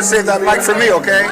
to save that mic for me, okay?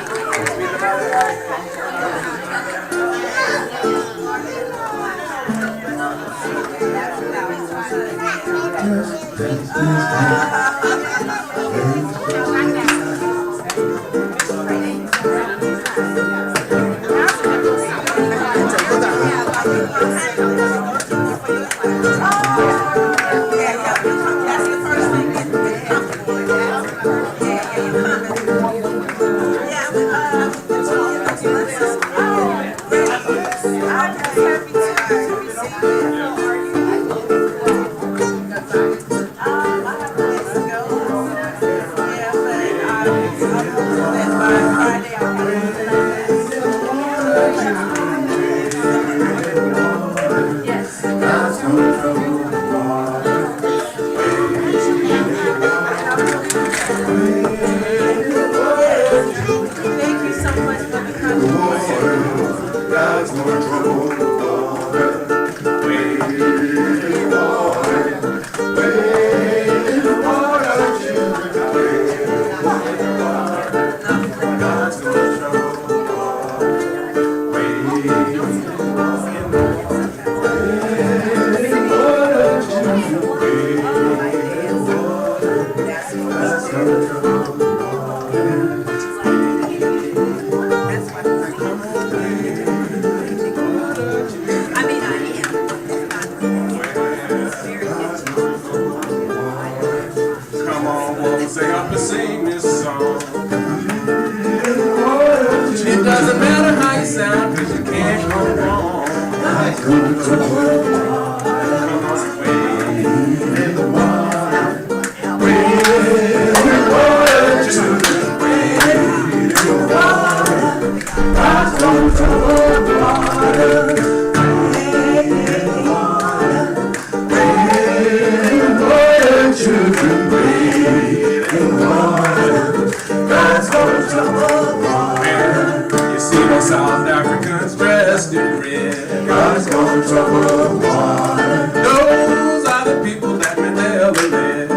South Africans dressed in red. God's gonna trouble the water. Those are the people that we never let.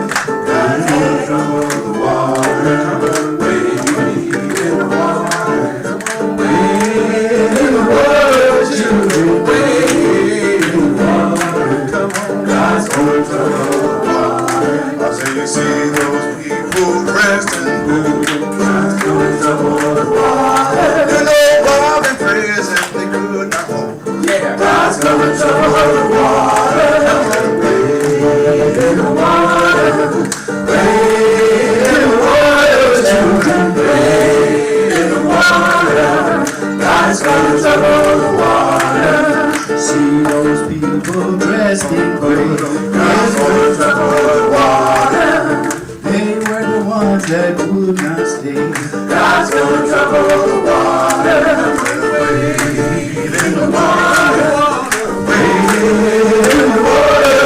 God's gonna trouble the water. Come on, wade in the water. Wade in the water, children. Wade in the water. Come on, God's gonna trouble the water. I say you see those people dressed in blue. God's gonna trouble the water. God's gonna trouble the water. Wade in the water. Wade in the water, children. Wade in the water. God's gonna trouble the water. See those people dressed in gray. God's gonna trouble the water. They were the ones that would not stay. God's gonna trouble the water. Wade in the water.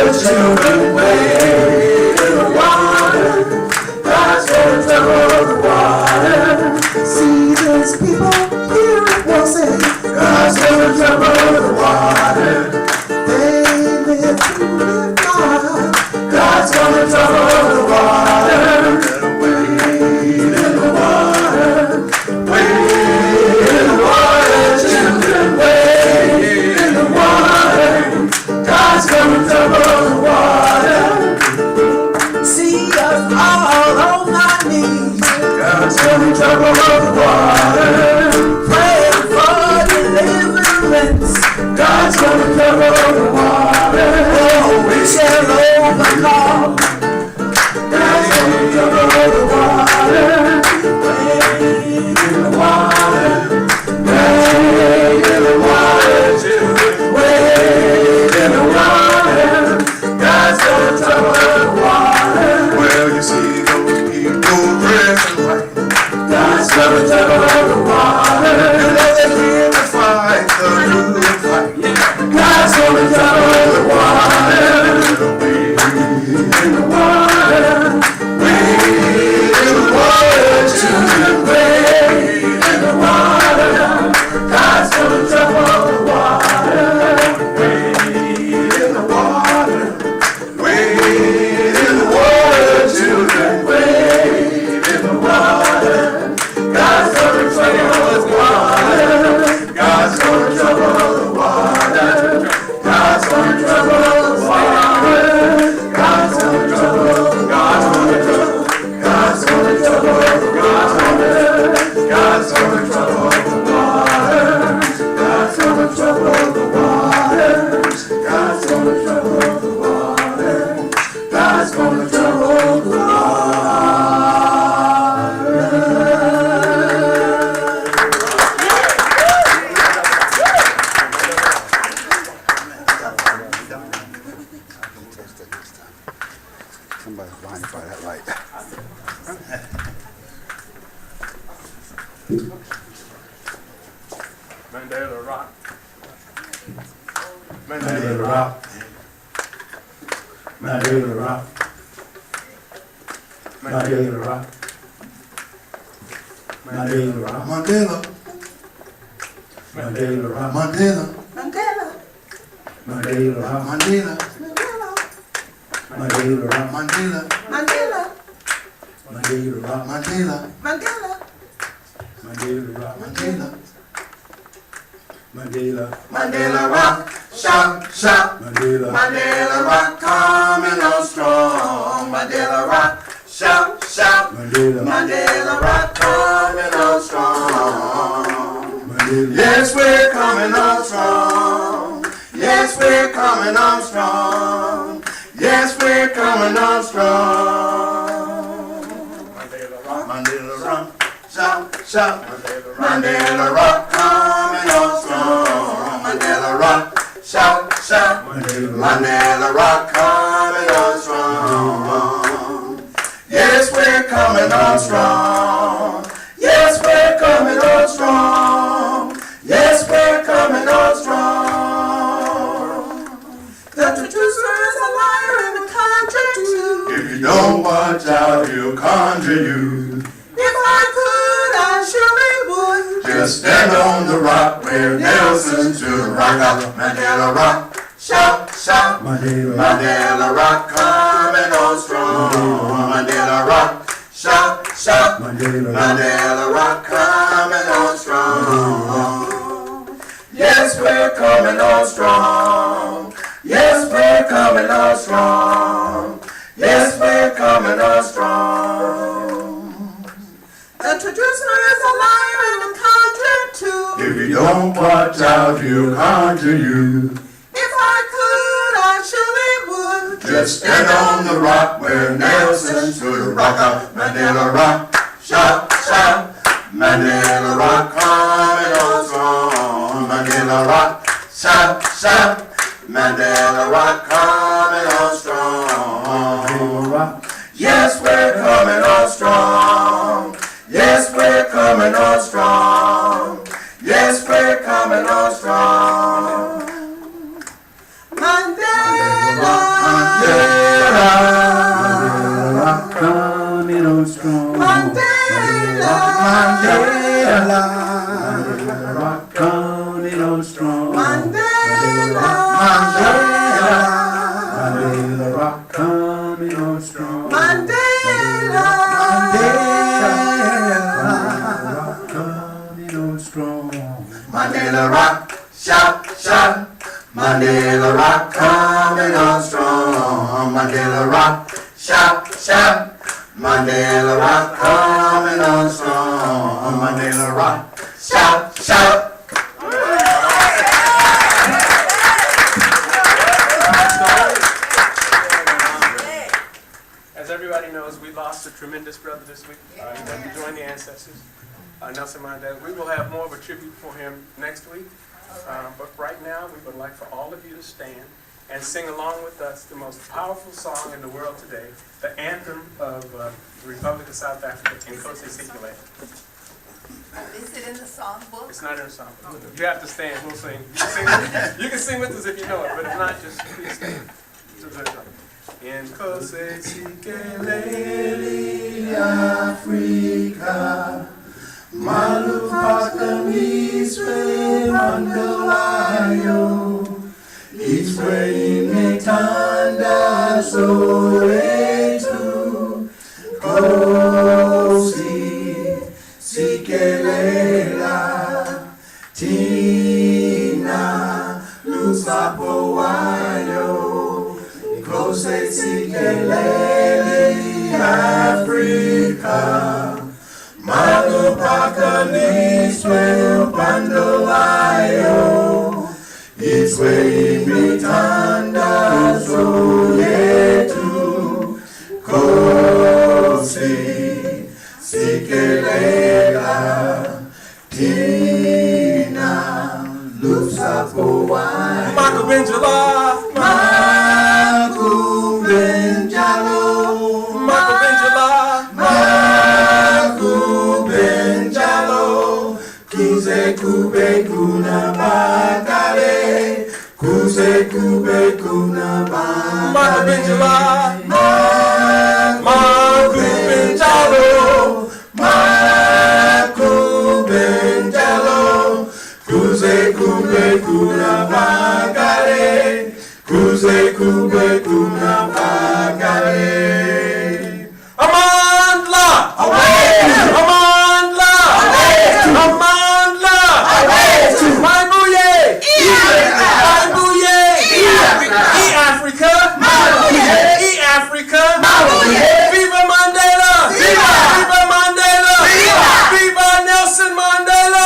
Children, wade in the water. God's gonna trouble the water. See those people here at Wilson. God's gonna trouble the water. They live to live God. God's gonna trouble the water. Wade in the water. Wade in the water. Children, wade in the water. God's gonna trouble the water. See us all on our knees. God's gonna trouble the water. Praying for deliverance. God's gonna trouble the water. Oh, we shall overcome. God's gonna trouble the water. Wade in the water. Wade in the water, children. Wade in the water. God's gonna trouble the water. Well, you see those people dressed in white. God's gonna trouble the water. You know they're here to fight the good fight. God's gonna trouble the water. Wade in the water. Wade in the water, children. Wade in the water. God's gonna trouble the water. Wade in the water. Wade in the water, children. Wade in the water. Mandela Rock. Mandela Rock. Mandela Rock. Mandela Rock. Mandela. Mandela Rock. Mandela. Mandela. Mandela Rock. Mandela. Mandela Rock. Mandela. Mandela. Mandela Rock. Mandela. Mandela. Mandela Rock. Mandela. Mandela. Mandela Rock. Shout, shout. Mandela. Mandela Rock coming on strong. Mandela Rock. Shout, shout. Mandela. Mandela Rock coming on strong. Mandela. Yes, we're coming on strong. Yes, we're coming on strong. Yes, we're coming on strong. Mandela Rock, shout, shout. Mandela Rock coming on strong. Mandela Rock, shout, shout. Mandela Rock coming on strong. Yes, we're coming on strong. Yes, we're coming on strong. Yes, we're coming on strong. The traducer is a liar and a conjure too. If you don't watch out, he'll conjure you. If I could, I surely would. Just stand on the rock where Nelson stood. Rock out, Mandela Rock. Shout, shout. Mandela. Mandela Rock coming on strong. Mandela Rock. Shout, shout. Mandela. Mandela Rock coming on strong. Yes, we're coming on strong. Yes, we're coming on strong. Yes, we're coming on strong. The traducer is a liar and a conjure too. If you don't watch out, he'll conjure you. If I could, I surely would. Just stand on the rock where Nelson stood. Rock out, Mandela Rock. Shout, shout. Mandela Rock coming on strong. Mandela Rock. Shout, shout. Mandela Rock coming on strong. Mandela Rock. Yes, we're coming on strong. Yes, we're coming on strong. Yes, we're coming on strong. Mandela. Mandela. Mandela Rock coming on strong. Mandela. Mandela. Mandela Rock coming on strong. Mandela. Mandela Rock coming on strong. Mandela. Rock coming on strong. Mandela Rock, shout, shout. Mandela Rock coming on strong. Mandela Rock, shout, shout. Mandela Rock coming on strong. Mandela Rock, shout, shout. As everybody knows, we lost a tremendous brother this week. He went to join the ancestors, Nelson Mandela. We will have more of a tribute for him next week. But right now, we would like for all of you to stand and sing along with us the most powerful song in the world today, the anthem of the Republic of South Africa, Nkosi Sikelel'. Is it in the song book? It's not in the song. You have to stand. We'll sing. You can sing with us if you know it, but if not, just please stand. Nkosi Sikelel' Africa, maluphakamizwe mandowayo, izwe imithandazo yethu, Nkosi Sikelela, thina lusapho wayo, Nkosi Sikelel' Africa, maluphakamiswe uphando wayo, izwe imithandazo yethu, Nkosi Sikelela, thina lusapho wayo. Makubenjala, Makubenjalo, Makubenjalo, kize kube kuna bakale, Kuze kube kunaba. Makabenjala, Makubenjalo, Makubenjalo, Kuze kube kunaba gare, Kuze kube kunaba gare. Amandla, Amandla, Amandla, Maibuye, Maibuye, E-Africa, E-Africa, Viva Mandela, Viva Mandela, Viva Nelson Mandela.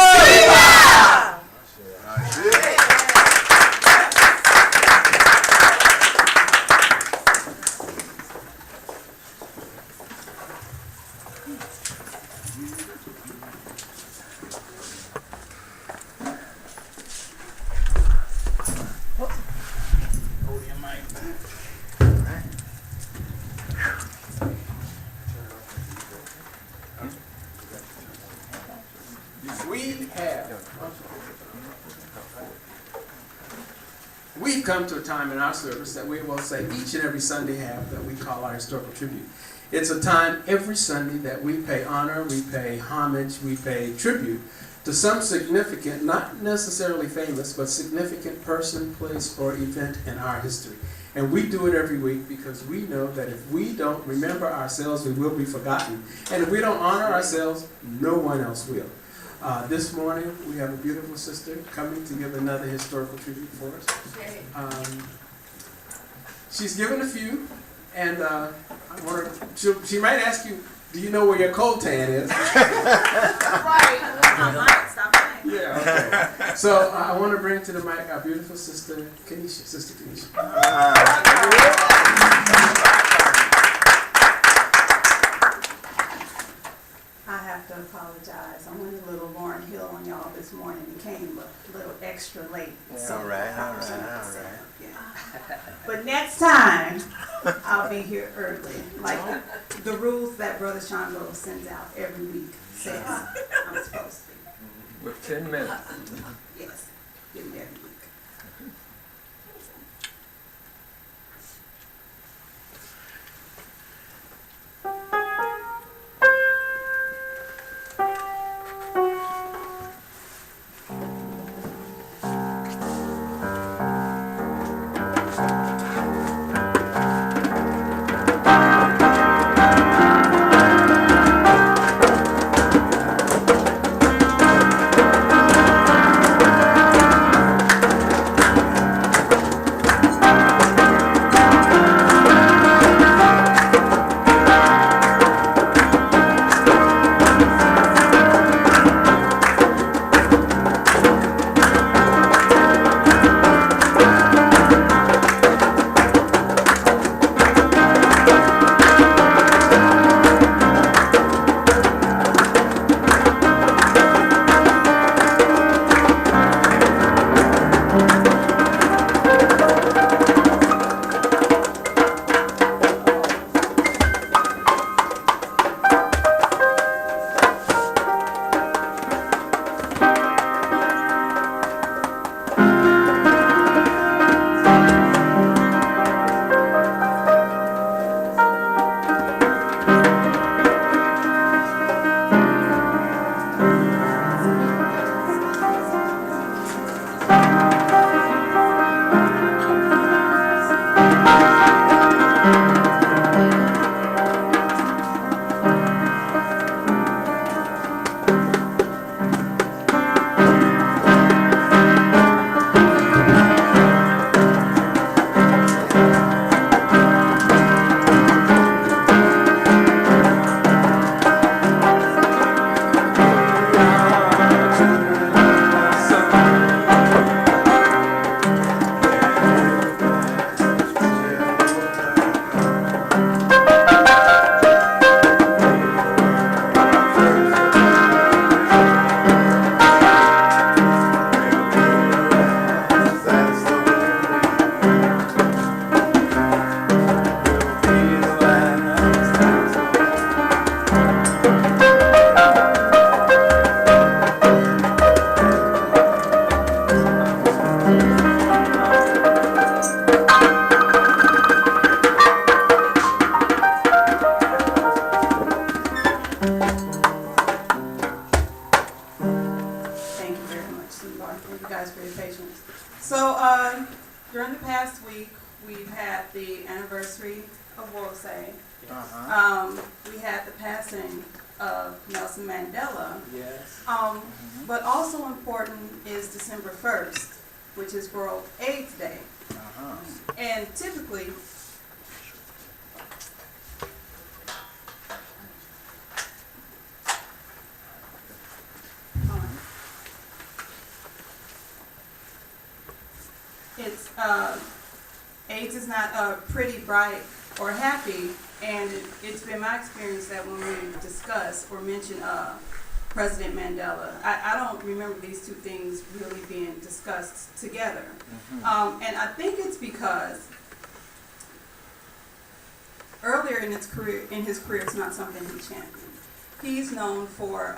We've come to a time in our service that we will say each and every Sunday have that we call our historical tribute. It's a time every Sunday that we pay honor, we pay homage, we pay tribute to some significant, not necessarily famous, but significant person, place, or event in our history. And we do it every week because we know that if we don't remember ourselves, we will be forgotten. And if we don't honor ourselves, no one else will. This morning, we have a beautiful sister coming to give another historical tribute for us. She's given a few, and she might ask you, do you know where your coltan is? Right. Stop lying. Yeah, okay. So I want to bring to the mic our beautiful sister, Kenesha. Sister Kenesha. I have to apologize. I went a little Lauren Hill on y'all this morning and came a little extra late. So All right. yeah. But next time, I'll be here early. Like the rules that Brother Shongo sends out every week says I'm supposed to be. With 10 minutes. Yes, getting there every week. congratulations. So, during the past week, we've had the anniversary of WOSE. We had the passing of Nelson Mandela. Yes. But also important is December 1st, which is World AIDS Day. And typically, it's AIDS is not pretty, bright, or happy, and it's been my experience that when we discuss or mention President Mandela, I don't remember these two things really being discussed together. And I think it's because earlier in his career, it's not something he championed. He's known for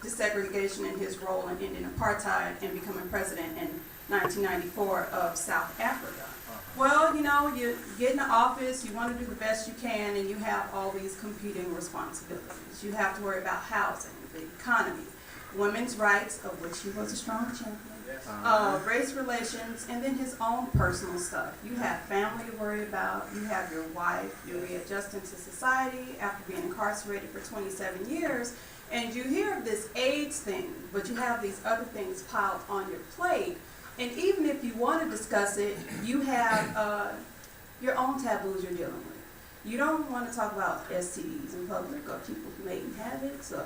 desegregation in his role in ending apartheid and becoming president in 1994 of South Africa. Well, you know, you get into office, you want to do the best you can, and you have all these competing responsibilities. You have to worry about housing, the economy, women's rights, of which he was a strong champion, race relations, and then his own personal stuff. You have family to worry about, you have your wife, you're readjusting to society after being incarcerated for 27 years, and you hear of this AIDS thing, but you have these other things piled on your plate. And even if you want to discuss it, you have your own taboos you're dealing with. You don't want to talk about STDs in public or people's mating habits or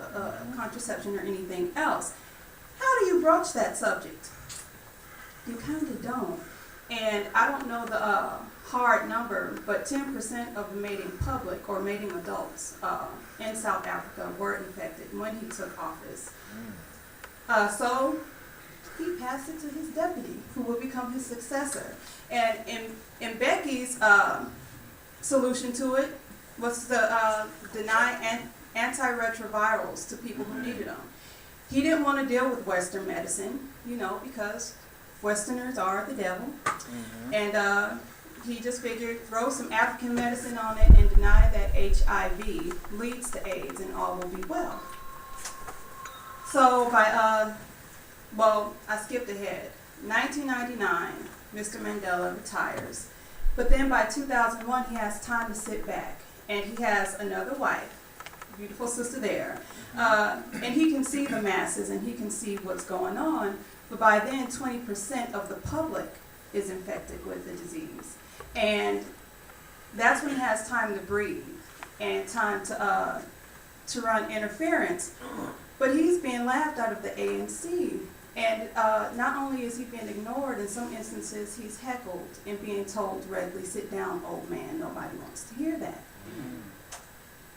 contraception or anything else. How do you broach that subject? You kind of don't. And I don't know the hard number, but 10% of the mating public or mating adults in South Africa were infected when he took office. So he passed it to his deputy, who will become his successor. And in Becky's solution to it was to deny antiretrovirals to people who needed them. He didn't want to deal with Western medicine, you know, because Westerners are the devil. And he just figured throw some African medicine on it and deny that HIV leads to AIDS and all will be well. So by well, I skipped ahead. 1999, Mr. Mandela retires. But then by 2001, he has time to sit back. And he has another wife, beautiful sister there. And he can see the masses and he can see what's going on. But by then, 20% of the public is infected with the disease. And that's when he has time to breathe and time to run interference. But he's being laughed out of the ANC. And not only is he being ignored, in some instances he's heckled and being told directly, sit down, old man, nobody wants to hear that.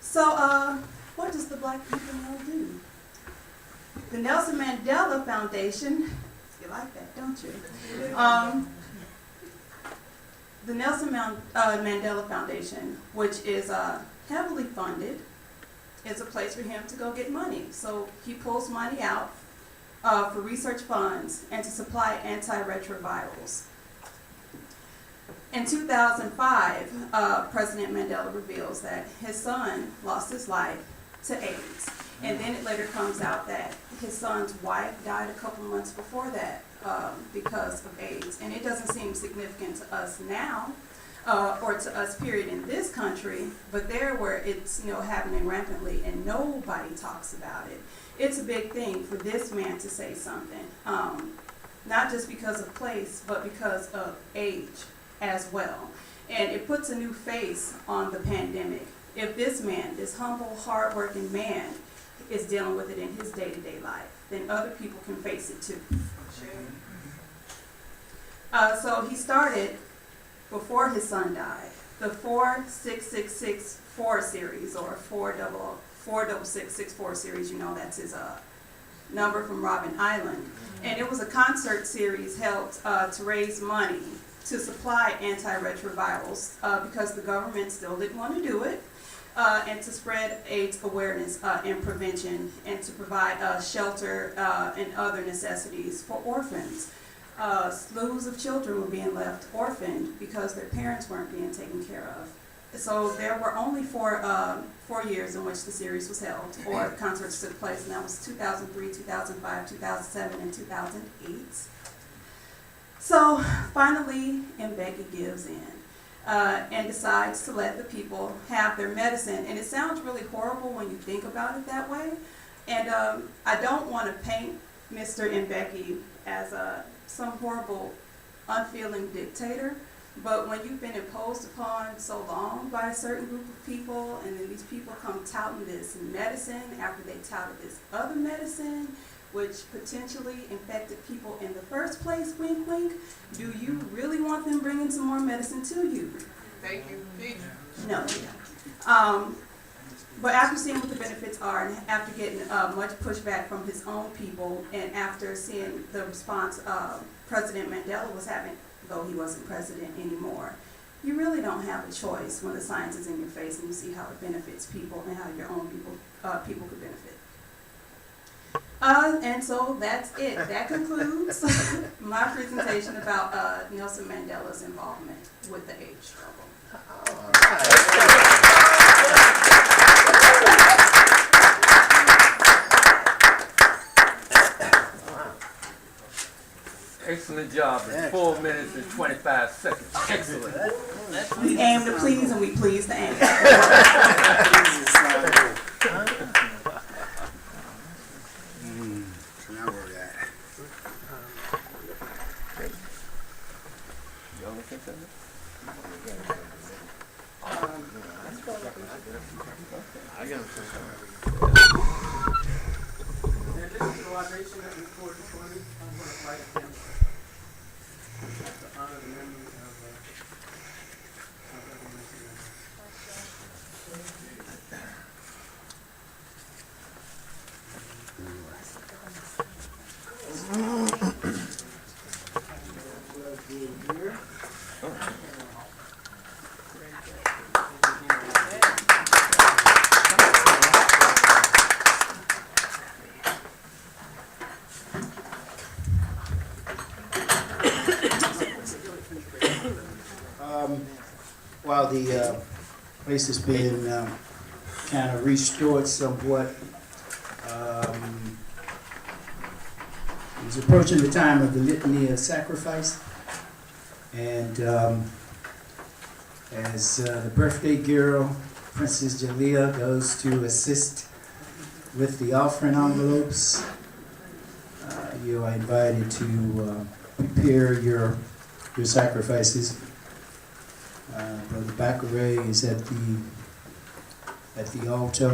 So what does the Black People Know do? The Nelson Mandela Foundation, you like that, don't you? The Nelson Mandela Foundation, which is heavily funded, is a place for him to go get money. So he pulls money out for research funds and to supply antiretrovirals. In 2005, President Mandela reveals that his son lost his life to AIDS. And then it later comes out that his son's wife died a couple months before that because of AIDS. And it doesn't seem significant to us now, or to us, period, in this country, but there where it's, you know, happening rampantly and nobody talks about it. It's a big thing for this man to say something, not just because of place, but because of age as well. And it puts a new face on the pandemic. If this man, this humble, hardworking man, is dealing with it in his day-to-day life, then other people can face it too. So he started, before his son died, the 46664 series, or 46664 series, you know, that's his number from Robben Island. And it was a concert series held to raise money to supply antiretrovirals because the government still didn't want to do it, and to spread AIDS awareness and prevention, and to provide shelter and other necessities for orphans. Slews of children were being left orphaned because their parents weren't being taken care of. So there were only 4 years in which the series was held, or the concerts took place, and that was 2003, 2005, 2007, and 2008. Finally, Mbeki gives in and decides to let the people have their medicine. And it sounds really horrible when you think about it that way. And I don't want to paint Mr. Mbeki as some horrible, unfeeling dictator. But when you've been imposed upon so long by a certain group of people, and then these people come touting this medicine after they touted this other medicine, which potentially infected people in the first place, wink, wink, do you really want them bringing some more medicine to you? Thank you. No. But after seeing what the benefits are, and after getting much pushback from his own people, and after seeing the response President Mandela was having, though he wasn't president anymore, you really don't have a choice when the science is in your face and you see how it benefits people and how your own people could benefit. And so that's it. That concludes my presentation about Nelson Mandela's involvement with the AIDS struggle. Excellent job. It's 4 minutes and 25 seconds. Excellent. We aim to please and we please the aim. And this is the libation that we poured before me. I'm going to light a candle to honor the memory of Reverend Nelson Mandela. While the place has been kind of restored somewhat, it was approaching the time of the Litany of Sacrifice, and as the birthday girl, Princess Jalea, goes to assist with the offering envelopes, you are invited to prepare your sacrifices. Brother Bakare is at the altar,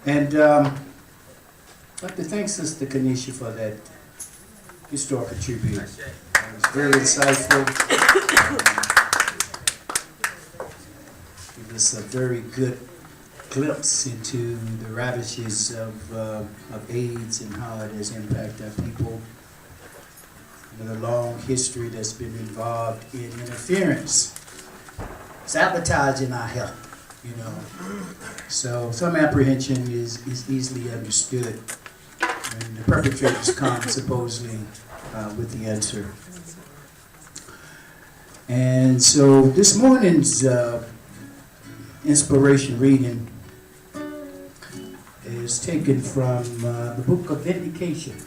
and I'd like to thank Sister Kanisha for that historical tribute. It was very insightful. It was a very good glimpse into the ravages of AIDS and how it has impacted our people. With a long history that's been involved in interference, sabotaging our health, you know. So some apprehension is easily understood when the perpetrators come supposedly with the answer. And so this morning's inspiration reading is taken from the book of Vindication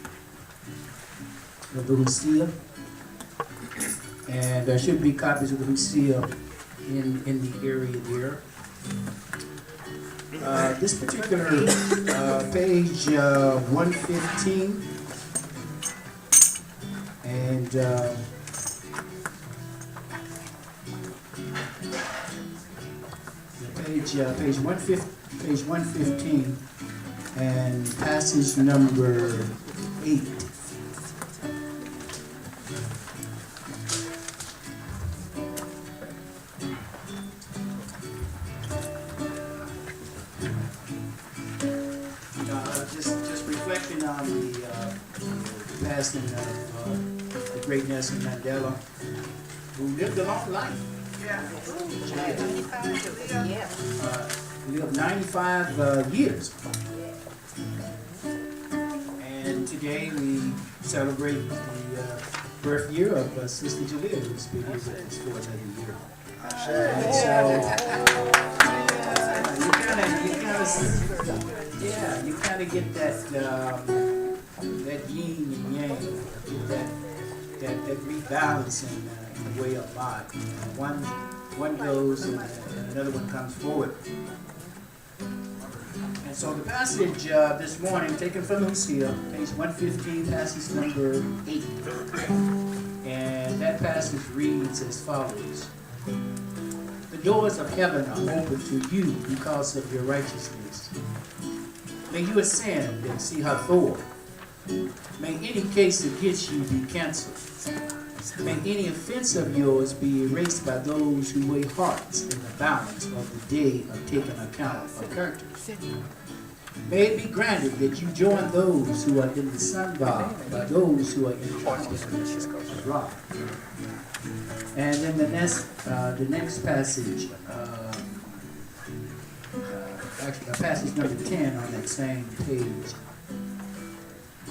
of the Lucia, and there should be copies of the Lucia in the area there. This particular page 115 and page 115 and passage number 8. Just reflecting on the passing of the great Nelson Mandela, who lived a long life. Lived 95 years. And today we celebrate the birth year of Sister Jalea, who's been here with us for another year. And so you kind of get that that yin and yang, that that rebalance in the way of life. One goes and another one comes forward. And so the passage this morning, taken from Hosea, page 115, passage number 8. And that passage reads as follows. The doors of heaven are open to you because of your righteousness. May you ascend and see her door. May any case against you be canceled. May any offense of yours be erased by those who weigh hearts in the balance of the day of taking account of characters. May it be granted that you join those who are in the sun god by those who are in the rock. And then the next passage, actually passage number 10 on that same page.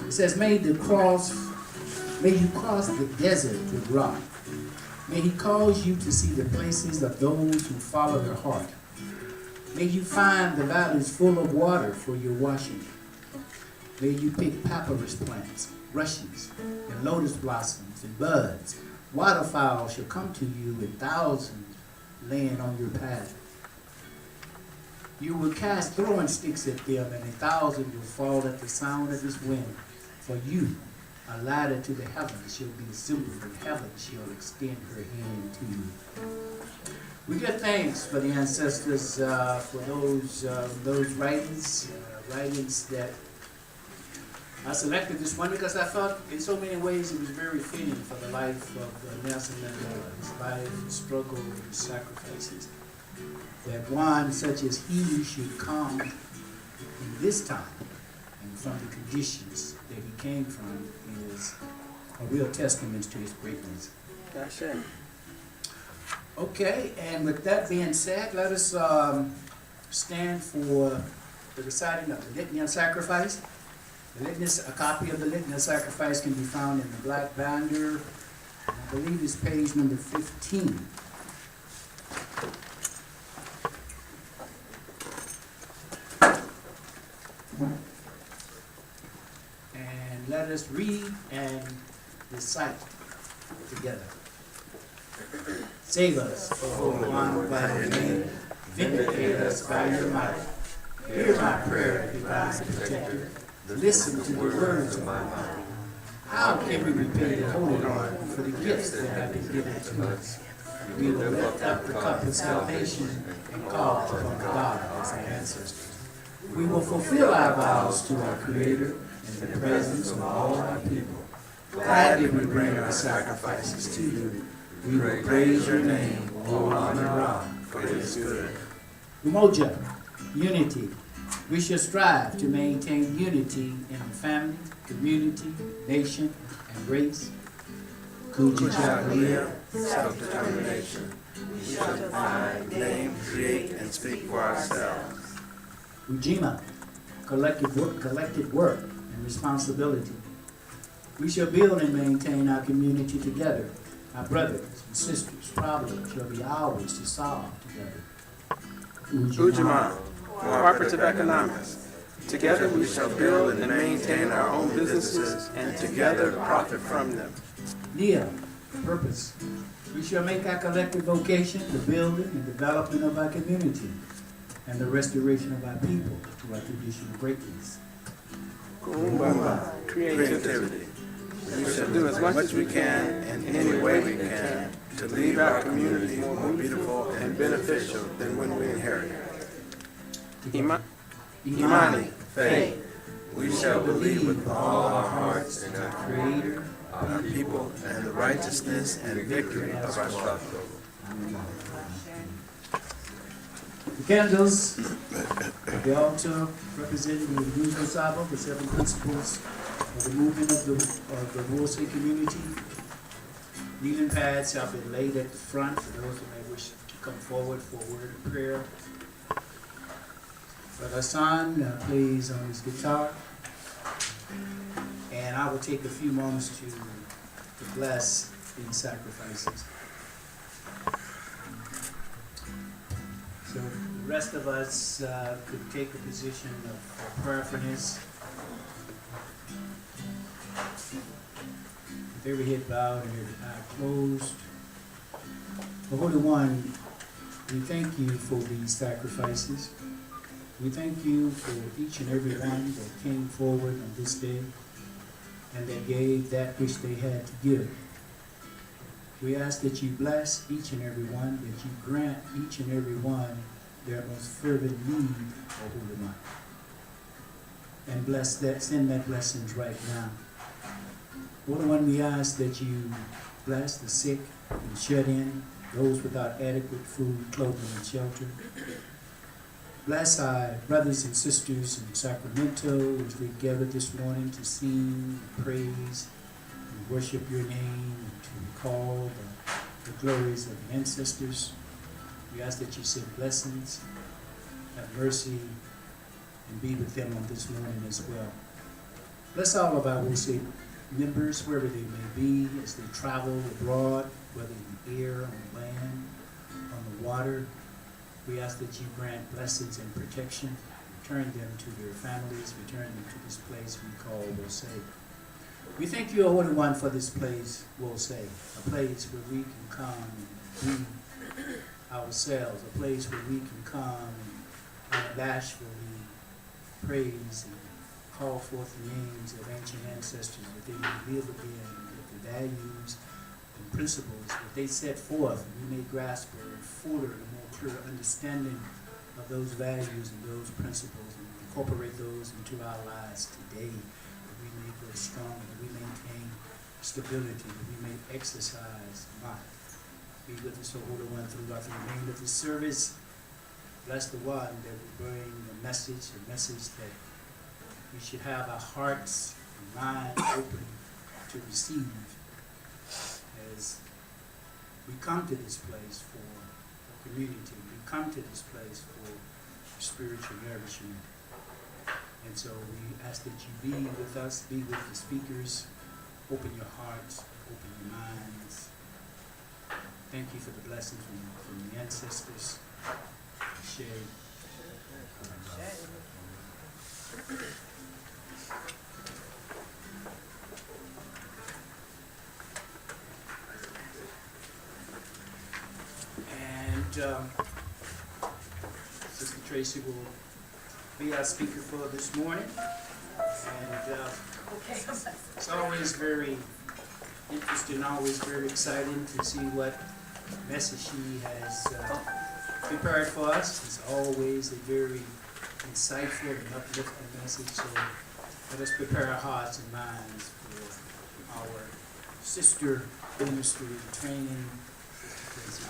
It says, may you cross the desert with rock. May he cause you to see the places of those who follow their heart. May you find the valleys full of water for your washing. May you pick papyrus plants, rushes, and lotus blossoms and buds. Waterfowl shall come to you in thousands laying on your path. You will cast throwing sticks at them, and 1,000 will fall at the sound of his wind. For you, a ladder to the heavens shall be assembled, and heaven shall extend her hand to you. We give thanks for the ancestors, for those writings that I selected this one because I thought in so many ways it was very fitting for the life of Nelson Mandela, his life, his struggle, his sacrifices. That one such as he should come in this time and from the conditions that he came from is a real testament to his greatness. That's it. Okay, and with that being said, let us stand for the reciting of the Litany of Sacrifice. A copy of the Litany of Sacrifice can be found in the black binder. I believe it's page number 15. And let us read and recite together. Save us, O one by your name, vindicate us by your might. Hear my prayer, divine protector. Listen to the words of my mouth. How can we repay the Holy Lord for the gifts that have been given to us? We will lift up the cup of salvation and call upon the God of our ancestors. We will fulfill our vows to our Creator in the presence of all our people. Gladly we bring our sacrifices to you. We will praise your name, O Ra, for it is good. Umoja, unity. We shall strive to maintain unity in the family, community, nation, and race. Kujichagulia, Self-determination. We shall define, name, create, and speak for ourselves. Ujima, collective work and responsibility. We shall build and maintain our community together. Our brothers and sisters' problems shall be ours to solve together. Ujamaa, cooperative economics. Together we shall build and maintain our own businesses and together profit from them. Nia, purpose. We shall make our collective vocation the building and development of our community and the restoration of our people to our traditional greatness. Kuumba, creativity. We shall do as much as we can in any way we can to leave our community more beautiful and beneficial than when we inherited it. Imani, Faith. We shall believe with all our hearts in our Creator, our people, and the righteousness and victory of our struggle. The candles at the altar representing the Universal Saba, the 7 principles of the movement of the Wolseley community. Kneeling pads have been laid at the front for those who may wish to come forward for a word of prayer. Brother Hassan plays on his guitar, and I will take a few moments to bless these sacrifices. So the rest of us could take a position of prayerfulness. with every head bowed and every eye closed. The Holy One, we thank you for these sacrifices. We thank you for each and every one that came forward on this day and that gave that which they had to give. We ask that you bless each and every one, that you grant each and every one their most fervent need, O Holy One. And bless that, send that blessings right now. Holy One, we ask that you bless the sick and shut in, those without adequate food, clothing, and shelter. Bless our brothers and sisters in Sacramento as they gather this morning to sing, and praise, and worship your name, and to recall the glories of the ancestors. We ask that you send blessings, have mercy, and be with them on this morning as well. Bless all of our WOSAY members, wherever they may be, as they travel abroad, whether in the air, on the land, on the water. We ask that you grant blessings and protection, return them to their families, return them to this place we call WOSAY. We thank you, O Holy One, for this place, WOSAY, a place where we can come and be ourselves, a place where we can come and unabashedly praise and call forth the names of ancient ancestors, that they may live again, that the values and principles that they set forth, and we may grasp a fuller and more clear understanding of those values and those principles, and incorporate those into our lives today, that we may grow strong, that we maintain stability, that we may exercise might. Be with us, O Holy One, throughout the remainder of this service. Bless the one that will bring a message that we should have our hearts and minds open to receive as we come to this place for a community. We come to this place for spiritual nourishment. And so we ask that you be with us, be with the speakers, open your hearts, open your minds. Thank you for the blessings from the ancestors. Share. And Sister Tracy will be our speaker for this morning. And it's always very interesting, always very exciting to see what message she has prepared for us. It's always a very insightful and uplifting message. So let us prepare our hearts and minds for our sister ministry training. Sister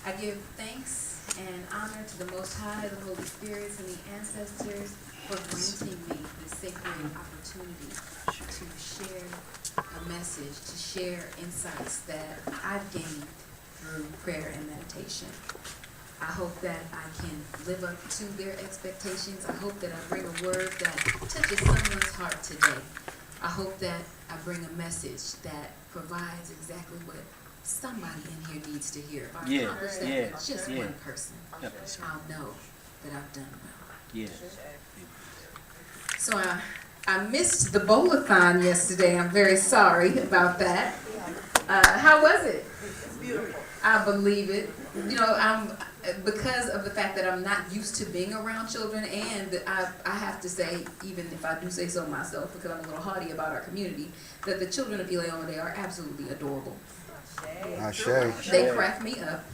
I give thanks and honor to the Most High, the Holy Spirits, and the ancestors for granting me the sacred opportunity to share a message, to share insights that I've gained through prayer and meditation. I hope that I can live up to their expectations. I hope that I bring a word that touches someone's heart today. I hope that I bring a message that provides exactly what somebody in here needs to hear. If I accomplish that with just one person, I'll know that I've done well. So I missed the bowl-a-thon yesterday. I'm very sorry about that. How was it? It's beautiful. I believe it. You know, because of the fact that I'm not used to being around children, and I have to say, even if I do say so myself, because I'm a little haughty about our community, that the children of Ileoma, they are absolutely adorable. They crack me up.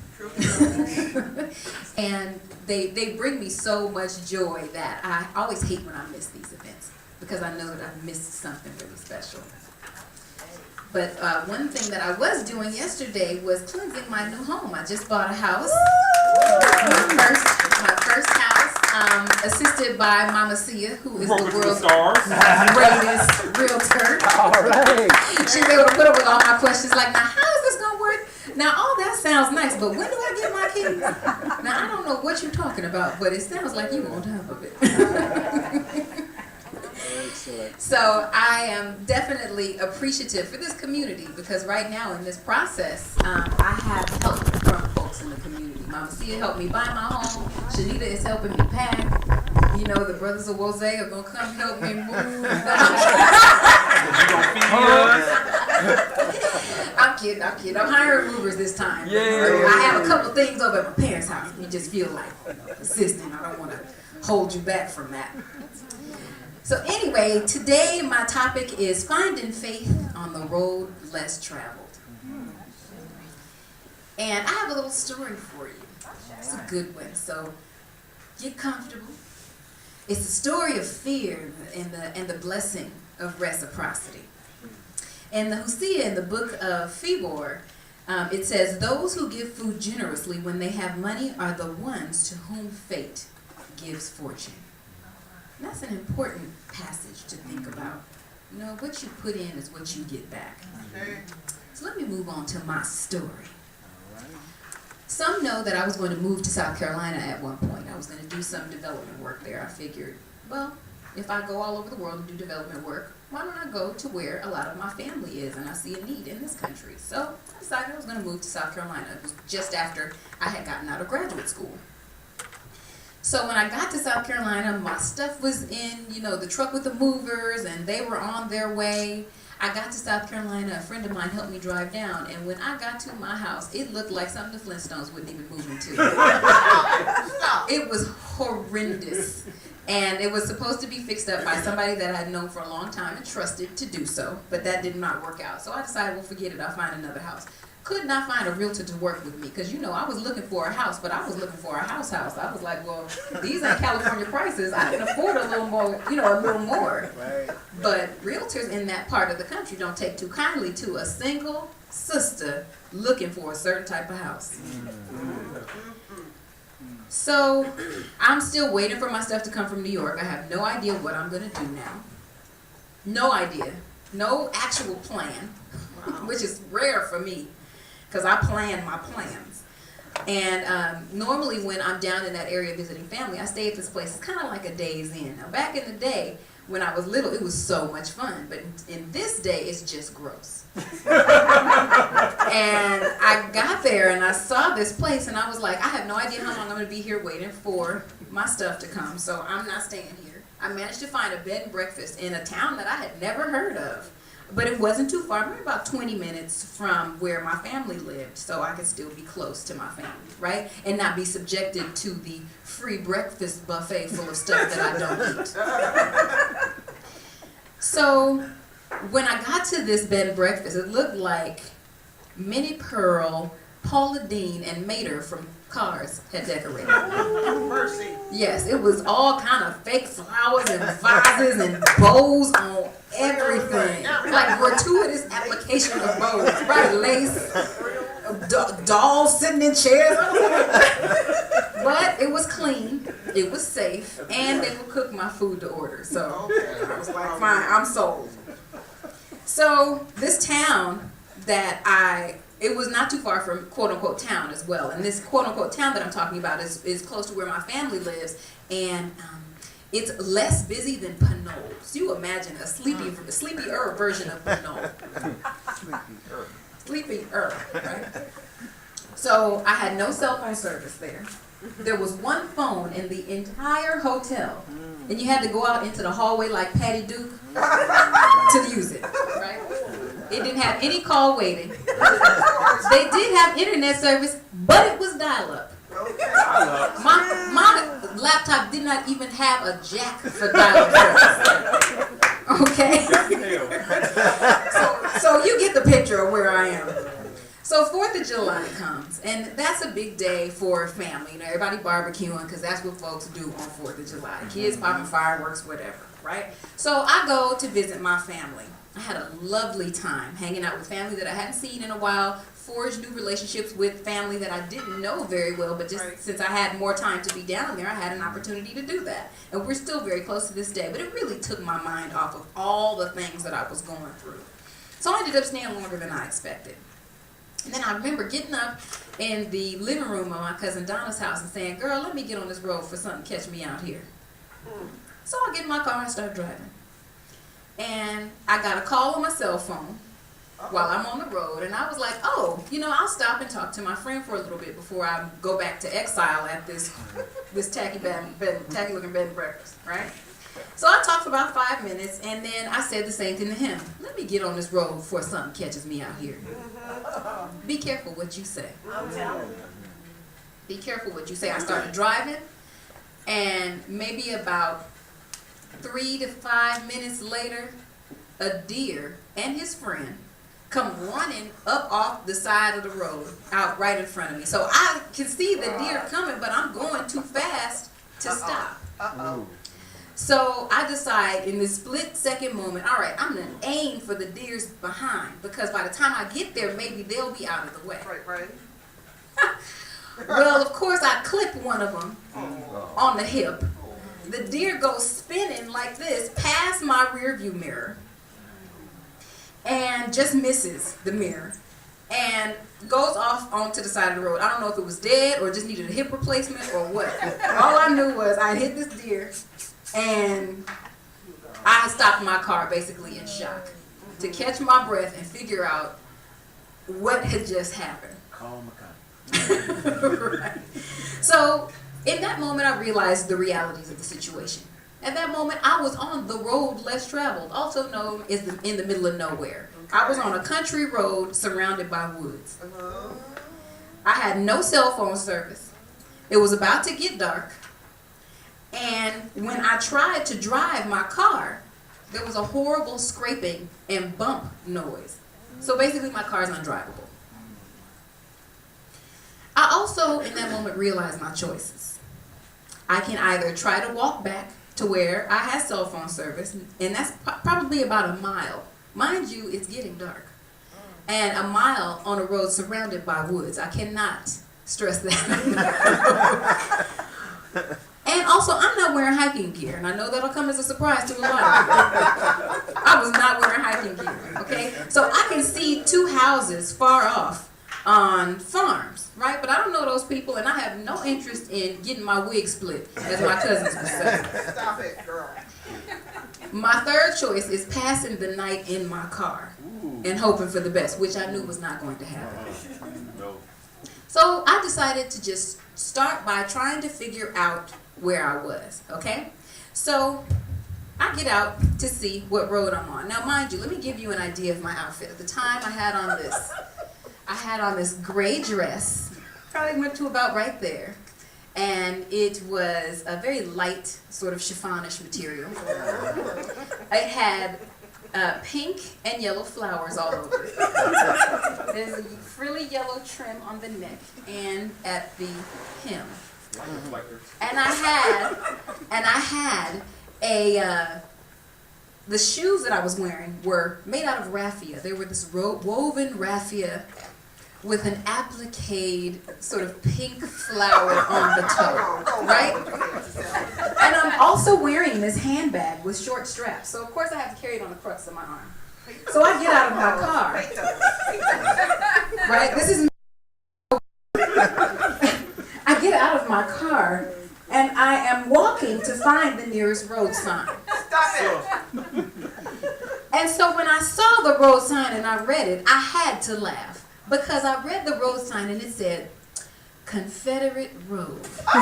And they bring me so much joy that I always hate when I miss these events, because I know that I've missed something really special. But one thing that I was doing yesterday was cleansing my new home. I just bought a house, my first house, assisted by Mama Sia, who is the world's greatest realtor. All right. She was able to put up with all my questions, like, now how is this gonna work? Now all that sounds nice, but when do I get my keys? Now I don't know what you're talking about, but it sounds like you on top of it. So I am definitely appreciative for this community because right now in this process, I have help from folks in the community. Mama Cia helped me buy my home. Shanita is helping me pack. You know, the brothers of Woze are gonna come help me move. I'm kidding. I'm hiring movers this time. Yeah. I have a couple things over at my parents' house. You just feel like assisting. I don't want to hold you back from that. So anyway, today my topic is finding faith on the road less traveled. And I have a little story for you. It's a good one. So get comfortable. It's a story of fear and the blessing of reciprocity. In the Hosea, in the book of Fibor, it says, "Those who give food generously when they have money are the ones to whom fate gives fortune." And that's an important passage to think about. You know, what you put in is what you get back. So let me move on to my story. Some know that I was going to move to South Carolina at one point. I was going to do some development work there. I figured, well, if I go all over the world and do development work, why don't I go to where a lot of my family is and I see a need in this country? So I decided I was going to move to South Carolina. It was just after I had gotten out of graduate school. So when I got to South Carolina, my stuff was in, the truck with the movers, and they were on their way. I got to South Carolina, a friend of mine helped me drive down, and when I got to my house, it looked like something the Flintstones wouldn't even move into. It was horrendous. And it was supposed to be fixed up by somebody that I'd known for a long time and trusted to do so, but that did not work out. So I decided, well, forget it, I'll find another house. Could not find a realtor to work with me because, I was looking for a house, but I was looking for a house. I was like, well, these ain't California prices. I can afford a little more, a little more. Right. But realtors in that part of the country don't take too kindly to a single sister looking for a certain type of house. So I'm still waiting for my stuff to come from New York. I have no idea what I'm going to do now. No idea. No actual plan, which is rare for me because I plan my plans. And normally when I'm down in that area visiting family, I stay at this place. It's kind of like a Days Inn. Now, back in the day, when I was little, it was so much fun. But in this day, it's just gross. And I got there and I saw this place and I was like, I have no idea how long I'm going to be here waiting for my stuff to come. So I'm not staying here. I managed to find a bed and breakfast in a town that I had never heard of. But it wasn't too far, maybe about 20 minutes from where my family lived, so I could still be close to my family, right? And not be subjected to the free breakfast buffet full of stuff that I don't eat. So when I got to this bed and breakfast, it looked like Minnie Pearl, Paula Deen, and Mater from Cars had decorated. Mercy. Yes, it was all kind of fake flowers and vases and bows on everything. Like gratuitous application of bows, right? Lace, dolls sitting in chairs. But it was clean, it was safe, and they would cook my food to order. So I was like, fine, I'm sold. So this town it was not too far from quote-unquote town as well. And this quote-unquote town that I'm talking about is close to where my family lives. And it's less busy than Pinole. So you imagine a sleepier version of Pinole. Sleepier, right? So I had no cell phone service there. There was one phone in the entire hotel. And you had to go out into the hallway like Patty Duke to use it, right? It didn't have any call waiting. They did have internet service, but it was dial-up. My laptop did not even have a jack for dial-up service. Okay? So you get the picture of where I am. So 4th of July comes, and that's a big day for family. Everybody barbecuing, because that's what folks do on 4th of July. Kids popping fireworks, whatever, right? So I go to visit my family. I had a lovely time hanging out with family that I hadn't seen in a while, forged new relationships with family that I didn't know very well, but just since I had more time to be down there, I had an opportunity to do that. And we're still very close to this day, but it really took my mind off of all the things that I was going through. So I ended up staying longer than I expected. And then I remember getting up in the living room of my cousin Donna's house and saying, girl, let me get on this road for something, catch me out here. So I get in my car and start driving. And I got a call on my cell phone while I'm on the road, and I was like, oh, I'll stop and talk to my friend for a little bit before I go back to exile at this tacky looking bed and breakfast, right? So I talked for about 5 minutes, and then I said the same thing to him. Let me get on this road before something catches me out here. Be careful what you say. Be careful what you say. I started driving, and maybe about 3 to 5 minutes later, a deer and his friend come running up off the side of the road out right in front of me. So I can see the deer coming, but I'm going too fast to stop. So I decide in this split-second moment, all right, I'm going to aim for the deer's behind, because by the time I get there, maybe they'll be out of the way. Right. Well, of course, I clip one of them on the hip. The deer goes spinning like this past my rearview mirror and just misses the mirror and goes off onto the side of the road. I don't know if it was dead or just needed a hip replacement or what. All I knew was I hit this deer, and I stopped my car basically in shock to catch my breath and figure out what had just happened. Call McConnell. Right. So in that moment, I realized the realities of the situation. At that moment, I was on the road less traveled, also known as in the middle of nowhere. I was on a country road surrounded by woods. I had no cell phone service. It was about to get dark. And when I tried to drive my car, there was a horrible scraping and bump noise. So basically, my car is undrivable. I also, in that moment, realized my choices. I can either try to walk back to where I had cell phone service, and that's probably about a mile. Mind you, it's getting dark. And a mile on a road surrounded by woods. I cannot stress that. And also, I'm not wearing hiking gear, and I know that'll come as a surprise to a lot of people. I was not wearing hiking gear, okay? So I can see 2 houses far off on farms, right? But I don't know those people, and I have no interest in getting my wig split, as my cousins would say. Stop it, girl. My third choice is passing the night in my car and hoping for the best, which I knew was not going to happen. So I decided to just start by trying to figure out where I was, okay? So I get out to see what road I'm on. Now, mind you, let me give you an idea of my outfit. At the time, I had on this gray dress, probably went to about right there, and it was a very light, sort of chiffonish material. It had pink and yellow flowers all over it. There's a frilly yellow trim on the neck and at the hem. And I had the shoes that I was wearing were made out of raffia. They were this woven raffia with an applique sort of pink flower on the toe, right? And I'm also wearing this handbag with short straps. So of course I have to carry it on the crux of my arm. So I get out of my car, right? This is I get out of my car and I am walking to find the nearest road sign. Stop it. And so when I saw the road sign and I read it, I had to laugh. Because I read the road sign and it said, Confederate Road. I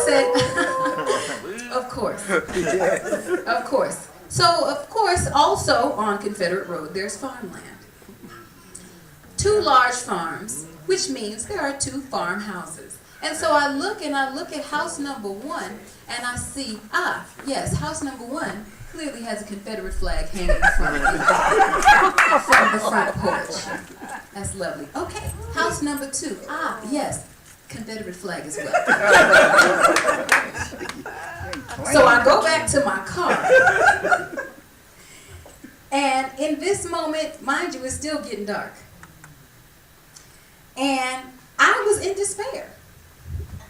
said, of course. Of course. So, of course, also on Confederate Road, there's farmland. 2 large farms, which means there are 2 farmhouses. And so I look at house number 1 and I see, yes, house number 1 clearly has a Confederate flag hanging from the front porch. That's lovely. Okay, house number 2. Yes, Confederate flag as well. So I go back to my car. And in this moment, mind you, it's still getting dark. And I was in despair.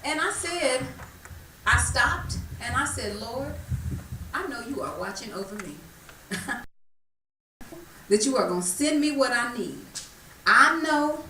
And I stopped and I said, Lord, I know you are watching over me. That you are going to send me what I need. I know